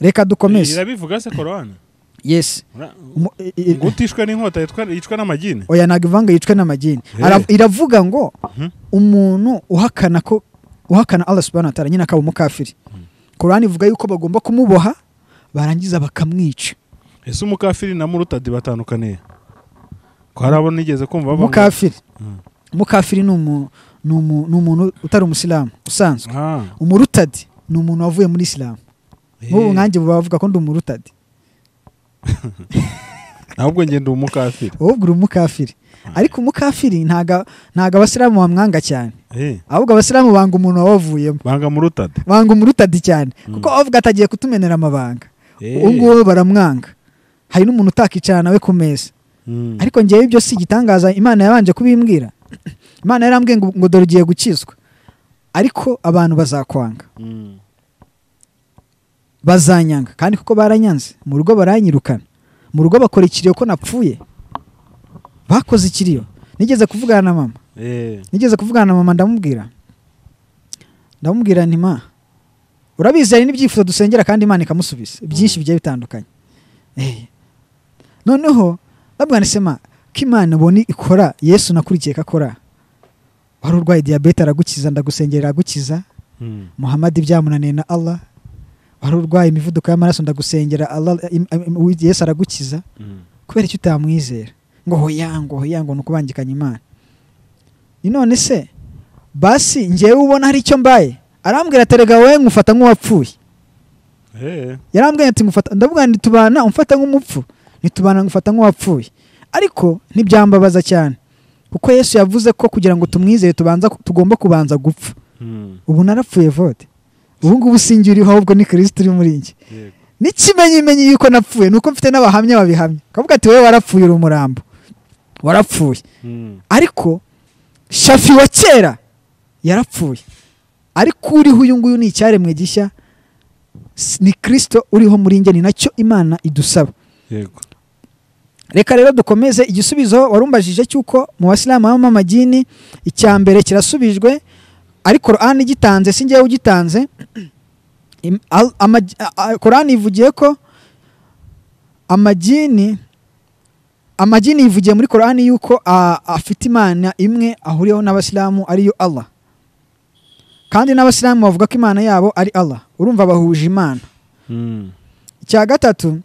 Reka dukomeze. Irabivuga se Qur'an? Yes. Gutishwe n'inkota yicwa n'amagini? Oya nagivanga yicwa n'amagini. Iravuga ngo umuntu uhakana Allah subhanahu wa ta'ala nyina akaba umukafiri. Qur'an ivuga yuko bagomba kumuboha barangiza bakamwica. Ese umukafiri na murutadi batandukaniye? Ko harabona nigeze kumva bava umukafiri ni umuntu utari umusilamu usanzwe. Umurutadi ni umuntu wavuye muri Islam. Ubu nkanjye bavuga ko ndi umurutadi. Ahubwo ngende umukafiri. Ubwo umukafiri. Ariko umukafiri ntaga Abasilamu bamwanga cyane. Ahubwo Abasilamu banga umuntu wavuyemo. Banga murutadi. Banga umurutadi cyane. Kuko avuga atagiye kutumenera amabanga. Ubwo baramwanga. Hari n'umuntu utakicara nawe ku meza. Ariko ngiye ibyo si gitangaza Imana yabanje kubimbwira. Imana yarambwiye ngo dore ugiye gukizwa. Ariko abantu bazakwanga. Bazanyanga kandi kuko baranyanze. Mu rugo baranyirukana. Mu rugo bakora ikiriyo ko napfuye. Bakoze ikiriyo. Nigeze kuvugana na mama. Ndamubwira nti ma urabizi hari n'ibyifuzo dusengera kandi Imana ikamusubiza. Byinshi bigiye bitandukanye. Noneho babwana sema ko Imana boni ikora Yesu nakurikiye kakora. Wari urwaye diabete aragukiza ndagusengera aragukiza. Muhammad byamunaniye na Allah. Wari urwaye imivuduko y'amaraso ndagusengera Allah Yesu aragukiza. Kubera icyo utamwizera ngo hoya ngo nukubangikanya Imana. None se basi ngewe ubona hari icyo mbaye arambwira aterega we ngufata nk'uwapfuye. Yarambwira ati ngufata ndavuga ndi tubana umfata nk'umupfu nitubana ngufata nk'uwapfuye. Ariko ntibyambabaza cyane kuko Yesu yavuze ko kugira ngo tumwizere tugomba kubanza gupfa. Ubu narapfuye vote, ubu ngubu sinjye uriho ahubwo ni Kristo uri muri njye. N'ikimenyimenyi yuko napfuye nuko mfite n'abahamya babihamya, kavuga ati wewe warapfuye uri umurambo, warapfuye. Ariko Shafi wa kera yarapfuye, ariko uriho uyu nguyu ni icyaremwe gishya, ni Kristo uriho muri njye, ni nacyo Imana idusaba. Yego. Reka rero dukomeze igisubizo warumbajije cyuko mu Bayisilamu habamo amagini. Icya mbere kirasubijwe, ariko Qur'an igitanze si njyewe ugitanze. Qur'an ivugiye ko amagini ivugiye muri Qur'an yuko afite Imana imwe ahuriyeho n'Abayisilamu ariyo Allah, kandi n'Abayisilamu bavuga ko Imana yabo ari Allah. Urumva bahuje Imana. Icya gatatu,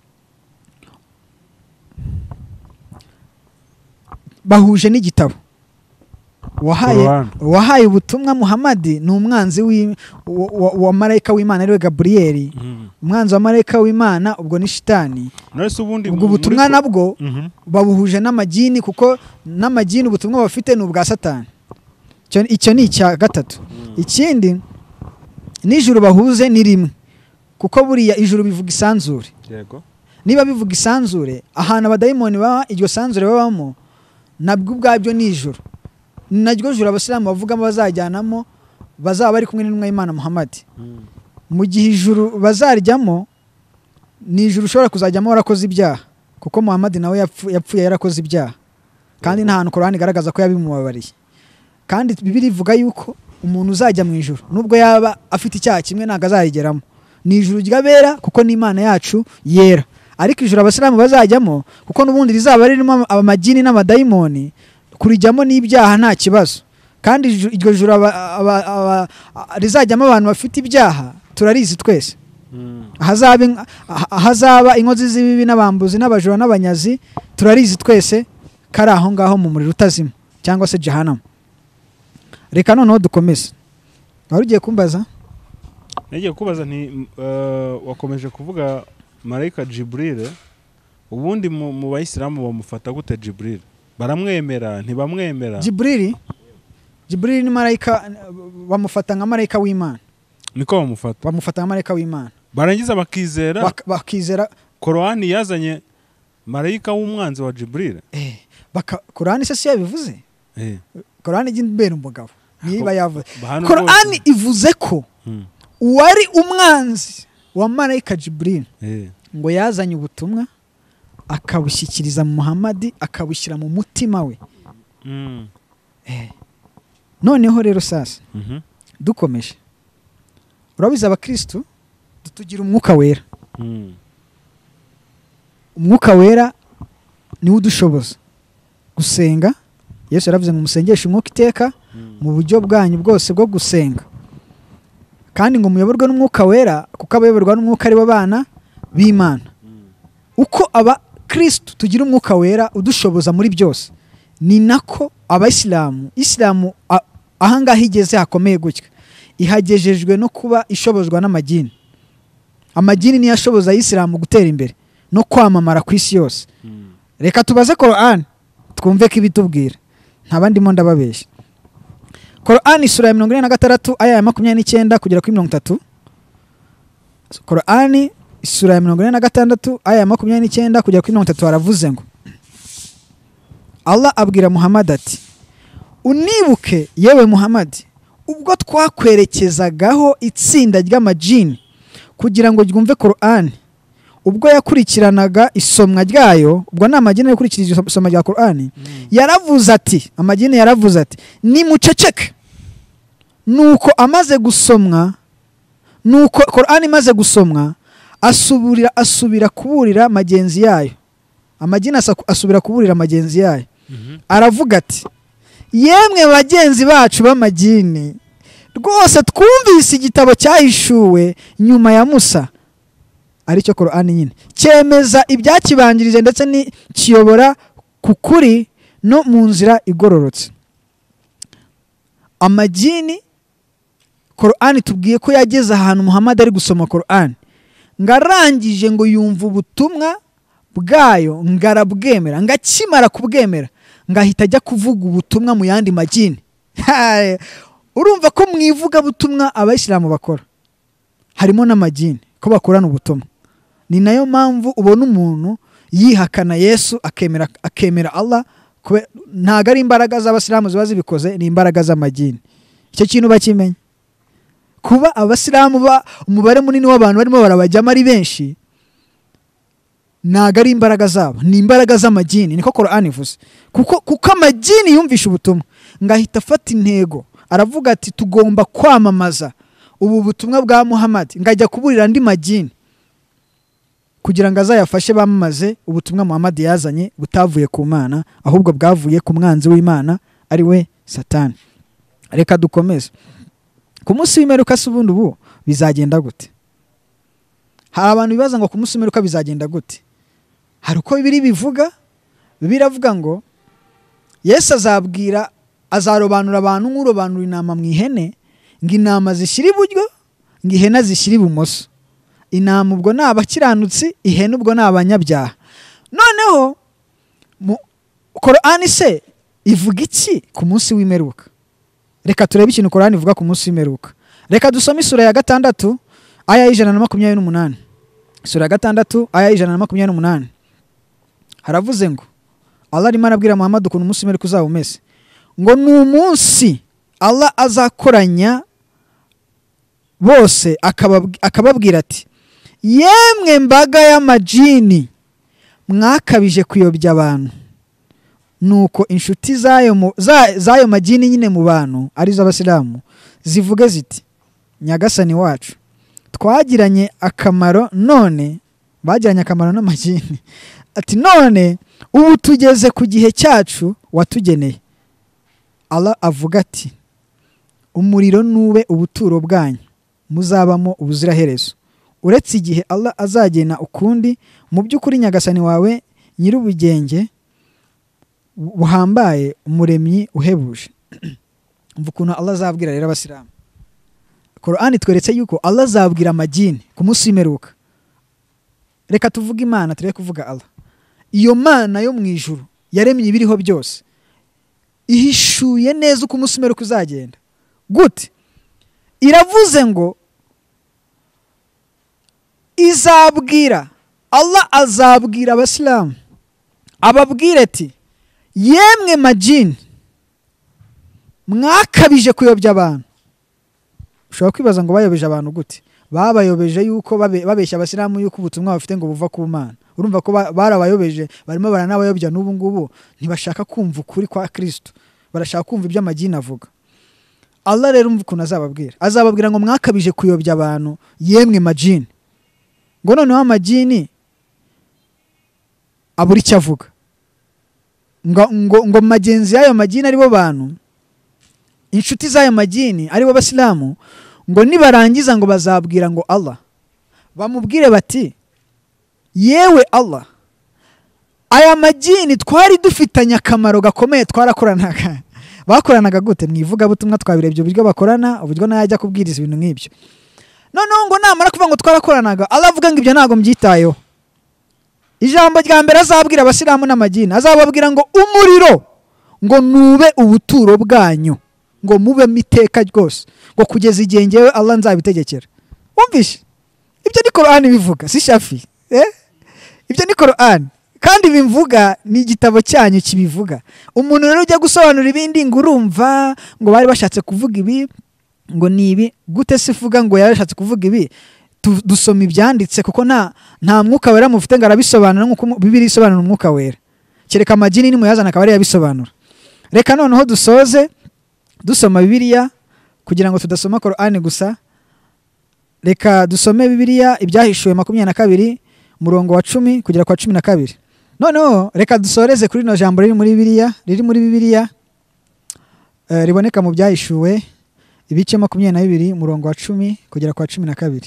bahuje n'igitabo wahaye ubutumwa. Muhammadi ni umwanzi wa marayika w'Imana ariwe Gaburiyeli. Umwanzi wa marayika w'Imana ubwo ni shitani. Ubwo ubutumwa nabwo babuhuje n'amagini, kuko n'amagini ubutumwa bafite ni ubwa Satani. Icyo ni icya gatatu. Ikindi, n'ijuru bahuze ni rimwe, kuko buriya ijuru bivuga isanzure. Niba bivuga isanzure, ahantu abadayimoni baba, iryo sanzure babamo nabwo ubwabyo ni ijuru. Naryo juru Abayisilamu bavuga bazajyanamo, bazaba bari kumwe n'intumwa y'Imana Muhammadi. Mu gihe ijuru bazarijyamo ni ijuru ushobora kuzajyamo warakoze ibyaha, kuko Muhammadi nawe yapfuye yarakoze ibyaha, kandi nta hantu Qur'an igaragaza ko yabimubabariye. Kandi Bibiliya ivuga yuko umuntu uzajya mu ijuru nubwo yaba afite icyaha kimwe ntabwo azarigeramo. Ni ijuru ry'abera, kuko ni Imana yacu yera. Ariko ijuru Abayisilamu bazajyamo, kuko n'ubundi rizaba ririmo amagini n'amadayimoni, kurijyamo n'ibyaha nta kibazo. Kandi iryo juru rizajyamo abantu bafite ibyaha turarizi twese. Ahazaba inkozi z'ibibi n'abambuzi n'abajura n'abanyazi turarizi twese, kari aho ngaho mu muriro utazima cyangwa se Jahannam. Reka noneho dukomeze. Wari ugiye kumbaza? Nagiye kubaza nti wakomeje kuvuga marayika Jibril, ubundi mu Bayisilamu bamufata gute Jibril? Baramwemera ntibamwemera? Jibril ni marayika, bamufata nka marayika w'Imana. Niko bamufata nka marayika w'Imana. Barangiza bakizera Qur'an yazanye marayika w'umwanzi wa Jibril. Qur'an se yabivuze? Qur'an igimbera umugabo niba yavuze. Qur'an ivuze ko uwari umwanzi wa marayika Jibril ngo yazanye ubutumwa akabushyikiriza Muhammadi, akabushyira mu mutima we. Noneho rero sasa dukomeje, urabiza abakristo tugira umwuka wera. Umwuka wera niwe udushoboza gusenga. Yesu yaravuze ngo musengeshe umwuka iteka mu buryo bwanyu bwose bwo gusenga, kandi ngo muyoborwe n'umwuka wera, kuko abayoborwa n'umwuka ari bo bana b'Imana. Uko Kristo tugira umwuka wera udushoboza muri byose, ni nako Islamu ahangaha igeze hakomeye gutya, ihagejejwe no kuba ishobozwa n'amagini. Amagini niyo ashoboza Islamu gutera imbere no kwamamara ku isi yose. Reka tubaze Qur'an twumve ko ibitubwira, ntabandimo ndababeshya. Qur'an sura ya 46 aya ya 29 kugera kuri 30. Qur'an sura ya 46 aya ya 29 kugera kuri 30 haravuze ngo, Allah abwira Muhammad ati, unibuke yewe Muhammad ubwo twakwerekezagaho itsinda ry'amajini kugira ngo ryumve Qur'an, ubwo yakurikiranaga isomwa ryayo. Ubwo n'amagini yakurikirije isomwa rya Qur'an, yaravuze ati, amagini yaravuze ati, nimuceceke. Nuko amaze gusomwa, nuko Qur'an imaze gusomwa, asubira kuburira magenzi yayo. Amagini asubira kuburira magenzi yayo. Aravuga ati, yemwe bagenzi bacu b'amagini, rwose twumvise igitabo cyahishuwe nyuma ya Musa, aricyo Qur'an nyine, cyemeza ibyakibanjirije ndetse n'ikiyobora ku kuri no mu nzira igororotse. Amagini Qur'an tubwiye ko yageze ahantu Muhammad ari gusoma Qur'an, ngarangije ngo yumva ubutumwa bwayo, ngarabwemera, ngakimara kubwemera, ngahita ajya kuvuga ubutumwa mu yandi magini. Urumva ko mwivuga butumwa abayisilamu bakora harimo n'amagini ko bakorana ubutumwa. Ni nayo mpamvu ubona umuntu yihakana Yesu akemera Allah, ntago ari imbaraga z'abasilamu ziba zibikoze, ni imbaraga z'amagini. Icyo kintu bakimenya. Kuba abasilamu umubare munini w'abantu barimo barabajyamo ari benshi, ntago ari imbaraga zabo, ni imbaraga z'amagini. Niko Qur'an ivuze. Kuko amagini yumvisha ubutumwa, ngahita afata intego, aravuga ati tugomba kwamamaza ubu butumwa bwa Muhammad, ngajya kuburira andi magini kugira ngo azayafashe bamamaze ubutumwa Muhammad yazanye butavuye ku Mana, ahubwo bwavuye ku mwanzi w'Imana ari we Satani. Reka dukomeze. Ku munsi w'imperuka se ubundi ubu bizagenda gute? Hari abantu bibaza ngo ku munsi w'imperuka bizagenda gute. Hari uko Bibiliya bivuga, biravuga ngo Yesu azarobanura abantu nk'urobanura intama mu ihene, ngo intama zishyira iburyo, ngo ihene zishyira ibumoso. Intama ubwo ni abakiranutsi, ihene ubwo ni abanyabyaha. Noneho Qur'an se ivuga iki ku munsi w'imperuka? Reka turebe ikintu Qur'an ivuga ku munsi w'imperuka. Reka dusome isura ya 6 aya 128. Isura ya 6 aya 128. Haravuze ngo Allah arimo arabwira Muhammad ukuntu umunsi w'imperuka uzaba umeze. Ngo ni umunsi Allah azakoranya bose akababwira ati, yemwe mbaga y'amajini mwakabije kuyobya abantu. Nuko inshuti zayo majini nyine mu bantu arizo abasilamu zivuge ziti, nyagasani wacu twagiranye akamaro, none bagiranye akamaro n'amajini, ati none ubu tugeze ku gihe cyacu watugeneye. Allah avuga ati, umuriro nube ubuturo bwanyu, muzabamo ubuziraherezo, uretse igihe Allah azagena ukundi. Mu by'ukuri nyagasani wawe nyir'ubugenge buhambaye, umuremyi uhebuje. Umva ukuntu Allah azabwira rero abasilamu. Qur'an itweretse yuko Allah azabwira amajini ku munsi w'imperuka. Reka tuvuge Imana, tureke kuvuga Allah. Iyo Mana yo mu ijuru yaremye ibiriho byose, ihishuye neza uko umunsi w'imperuka uzagenda gute. Iravuze ngo izabwira, Allah azabwira abasilamu, ababwire ati, yemwe majini mwakabije kuyobya abantu. Ushobora kwibaza ngo bayobeje abantu gute? Babayobeje yuko babeshya abasilamu yuko ubutumwa bafite ngo buva ku Mana. Urumva ko barabayobeje, barimo baranabayobya n'ubu ngubu ntibashaka kumva ukuri kwa Kristo, barashaka kumva ibyo amajini avuga. Allah rero umva ukuntu azababwira ngo mwakabije kuyobya abantu, yemwe majini. Ngo noneho amajini abura icyo avuga, ngo magenzi y'ayo majini aribo bantu, inshuti z'ayo majini aribo basilamu, ngo nibarangiza ngo bazabwira ngo Allah, bamubwire bati, yewe Allah, aya majini twari dufitanye akamaro gakomeye, twarakoranaga. Bakoranaga gute? Mwivuga butumwa twabirebye uburyo bakorana, uburyo najya kubwiriza ibintu nk'ibyo. Noneho ngo namara kuvuga ngo twarakoranaga, Allah avuga ngo ibyo ntago mbyitayeho. Ijambo rya mbere azabwira abasilamu n'amajini, azababwira ngo umuriro ngo nube ubuturo bwanyu, ngo mube miteka rwose, ngo kugeza igihe ngewe Allah nzabitegekera. Wumvishe? Ibyo ni Qur'an bivuga, si Shafi. Ibyo ni Qur'an. Kandi bimvuga ni igitabo cyanyu kibivuga. Umuntu rero ujya gusobanura ibindi ngo urumva ngo bari bashatse kuvuga ibi, ngo ni ibi gute sivuga ngo yarashatse kuvuga ibi. Dusoma ibyanditse kuko nta mwuka wera mufite ngo arabisobanura nk'uko Bibiliya isobanura umwuka wera. Kereka amajini ni muyazana akaba ari yabisobanura. Reka noneho dusoze dusoma Bibiliya kugira ngo tudasoma Qur'an gusa. Reka dusome Bibiliya ibyahishuwe 22 murongo wa 10 kugera kwa 12. Noneho reka dusoreze kuri no jambo riri muri Bibiliya riboneka mu byahishuwe ibice 22 murongo wa 10 kugera kwa 12.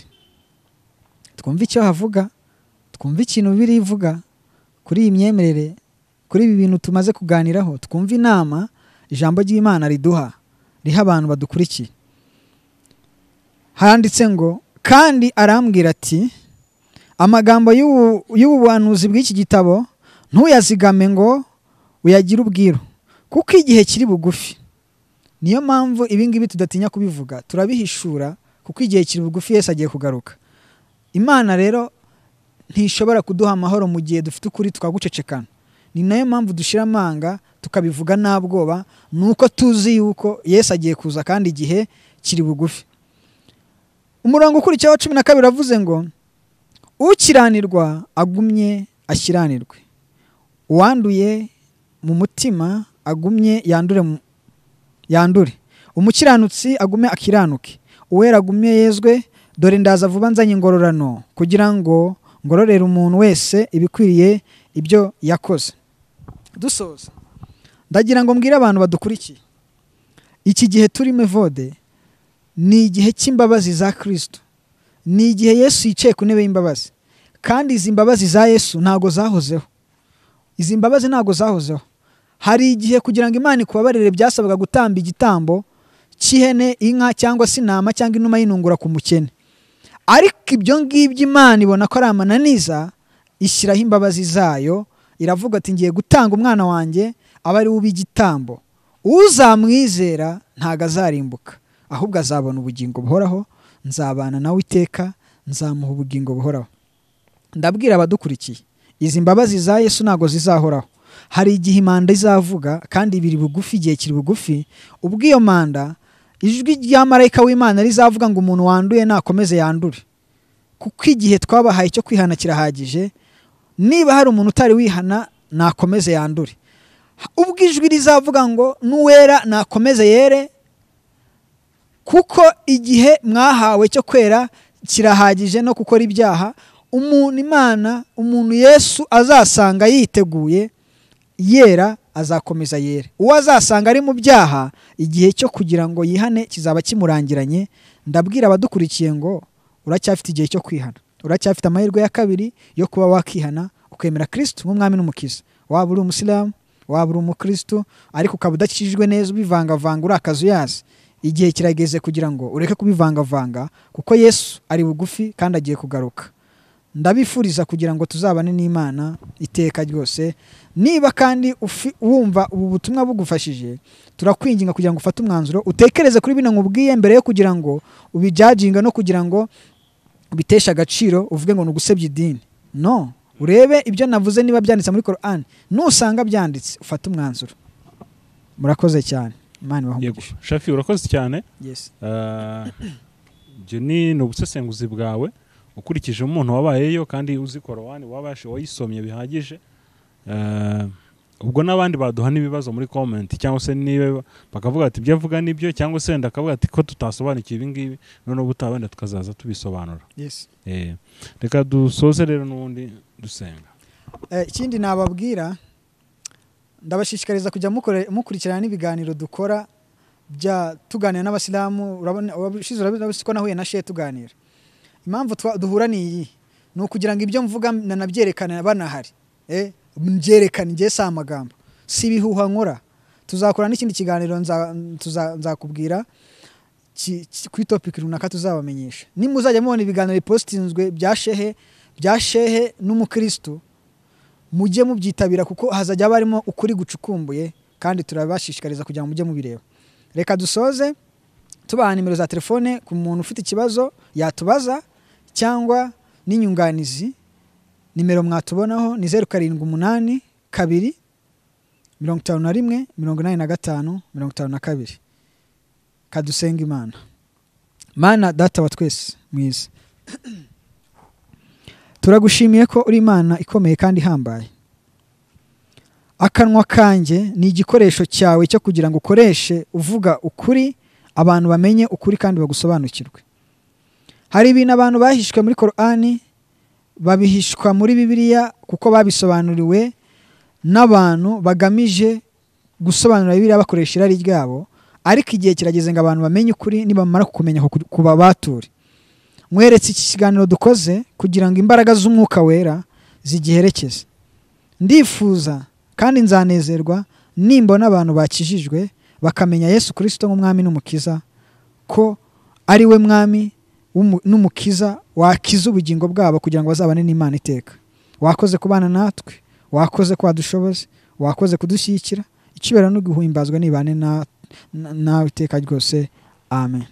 Twumva icyo havuga, twumva ikintu Bibiliya ivuga kuri iyi myemerere, kuri ibi bintu tumaze kuganiraho, twumva inama ijambo ry'Imana riduha, riha abantu badukurikiye. Handitse ngo, kandi arambwira ati, amagambo y'ubuhanuzi bw'iki gitabo ntuyazigame ngo uyagire ubwiru, kuko igihe kiri bugufi. Niyo mpamvu ibingibi tudatinya kubivuga, turabihishura kuko igihe kiri bugufi, Yesu agiye kugaruka. Imana rero ntishobora kuduha amahoro mu gihe dufite ukuri tukagucecekana. Ni nayo mpamvu dushira amanga tukabivuga nta bwoba, nuko tuzi yuko Yesu agiye kuza kandi igihe kiri bugufi. Umurongo ukurikiyeho wa 12 avuze ngo ukiranirwa agumye ashyiranirwe, uwanduye mu mutima agumye yandure, umukiranutsi agume akiranuke, uwera agumye yezwe. Dore ndaza vuba nzanye ingororano kugira ngo ngororere umuntu wese ibikwiriye ibyo yakoze. Dusoza, ndagira ngo mbwire abantu badukurikiye, iki gihe turimo vode ni igihe cy'imbabazi za Kristo. Ni igihe Yesu yicaye ku ntebe y'imbabazi, kandi izi mbabazi za Yesu ntago zahozeho. Izi mbabazi ntago zahozeho. Hari igihe kugira ngo Imana ikubabarire byasabaga gutamba igitambo cy'ihene, inka cyangwa se intama cyangwa inuma y'intungura ku mukene. Ariko ibyo ngibyo Imana ibona ko ari amananiza, ishyiraho imbabazi zayo, iravuga ati ngiye gutanga umwana wanjye aba ari we igitambo. Uzamwizera ntago azarimbuka, ahubwo azabona ubugingo buhoraho. Nzabana nawe iteka, nzamuha ubugingo buhoraho. Ndabwira abadukurikiye, izi mbabazi za Yesu ntago zizahoraho. Hari igihe imanda izavuga, kandi biri bugufi, igihe kiri bugufi. Ubwo iyo manda, ijwi rya marayika w'Imana rizavuga ngo umuntu wanduye nakomeze yandure, kuko igihe twabahaye cyo kwihana kirahagije. Niba hari umuntu utari wihana, nakomeze yandure. Ubwo ijwi rizavuga ngo n'uwera nakomeze yere, kuko igihe mwahawe cyo kwera kirahagije no gukora ibyaha. Umuntu Yesu azasanga yiteguye yera, azakomeza yere. Uwo azasanga ari mu byaha, igihe cyo kugira ngo yihane kizaba kimurangiranye. Ndabwira abadukurikiye ngo uracyafite igihe cyo kwihana, uracyafite amahirwe ya kabiri yo kuba wakihana ukemera Kristo nk'umwami n'umukiza. Waba uri Umusilamu, waba uri Umukristo, ariko ukaba udakijijwe neza, ubivangavanga uri akazuyazi, igihe kirageze kugira ngo ureke kubivangavanga, kuko Yesu ari bugufi kandi agiye kugaruka. Ndabifuriza kugira ngo tuzabane n'Imana iteka ryose. Niba kandi wumva ubu butumwa bugufashije, turakwinginga kugira ngo ufate umwanzuro, utekereze kuri bino nkubwiye mbere yo kugira ngo ubijajinga no kugira ngo ubiteshe agaciro uvuge ngo nugusebya idini. No, urebe ibyo navuze niba byanditse muri Quran, nusanga byanditse ufate umwanzuro. Murakoze cyane, Imana ibahumugishe. Shafi, urakoze cyane. Yes. Ni ubusesenguzi bwawe ukurikije umuntu wabayeyo kandi uzi Korowani, wabashe wayisomye bihagije. Ubwo n'abandi baduha n'ibibazo muri comment, cyangwa se niba bakavuga ati ibyo avuga nibyo, cyangwa se ndakavuga ati ko tutasobanukiye ibi ngibi, none ubutabenda tukazaza tubisobanura. Yes. Reka dusoze rero n'ubundi dusenga. Ikindi nababwira, ndabashishikariza kujya mukurikirana n'ibiganiro dukora bya tuganira n'Abasilamu. Urabona ko nahuye na shehe tuganira. Impamvu duhura ni iyi, ni ukugira ngo ibyo mvuga nanabyerekane banahari. Mbyerekane ngiye si amagambo, si ibihuha nkora. Tuzakora n'ikindi kiganiro nzakubwira kuri topic runaka tuzabamenyesha. Nimuzajya mubona ibiganiro postinzwe bya shehe n'umukristo, mujye mubyitabira kuko hazajya barimo ukuri gucukumbuye, kandi turabashishikariza kugira ngo mujye mubireba. Reka dusoze tubaha nimero za telefone ku muntu ufite ikibazo yatubaza, cyangwa n'inyunganizi. Nimero mwatubonaho ni 0782 51 85 52. Kadusenga Imana. Mana data wa twese mwiza, turagushimiye ko uri Imana ikomeye kandi ihambaye. Akanwa kanjye ni igikoresho cyawe cyo kugira ngo ukoreshe uvuga ukuri, abantu bamenye ukuri kandi bagusobanukirwe. Hari ibintu abantu bahishwe muri Korani, babihishwa muri Bibiliya kuko babisobanuriwe n'abantu bagamije gusobanura Bibiliya bakoresha irari ryabo, ariko igihe kirageze ngo abantu bamenye ukuri, nibamara kukumenya kuba bature. Mweretse iki kiganiro dukoze kugira ngo imbaraga z'Umwuka Wera zigiherekeze. Ndifuza kandi nzanezerwa nimbona abantu bakijijwe bakamenya Yesu Kristo nk'umwami n'umukiza, ko ari we mwami n'umukiza wakiza ubugingo bwabo kugira ngo bazabane n'Imana iteka. Wakoze kubana natwe, wakoze kwadushoboza, wakoze kudushyigikira. icibera no guhimbazwa nibane nawe iteka ryose amen.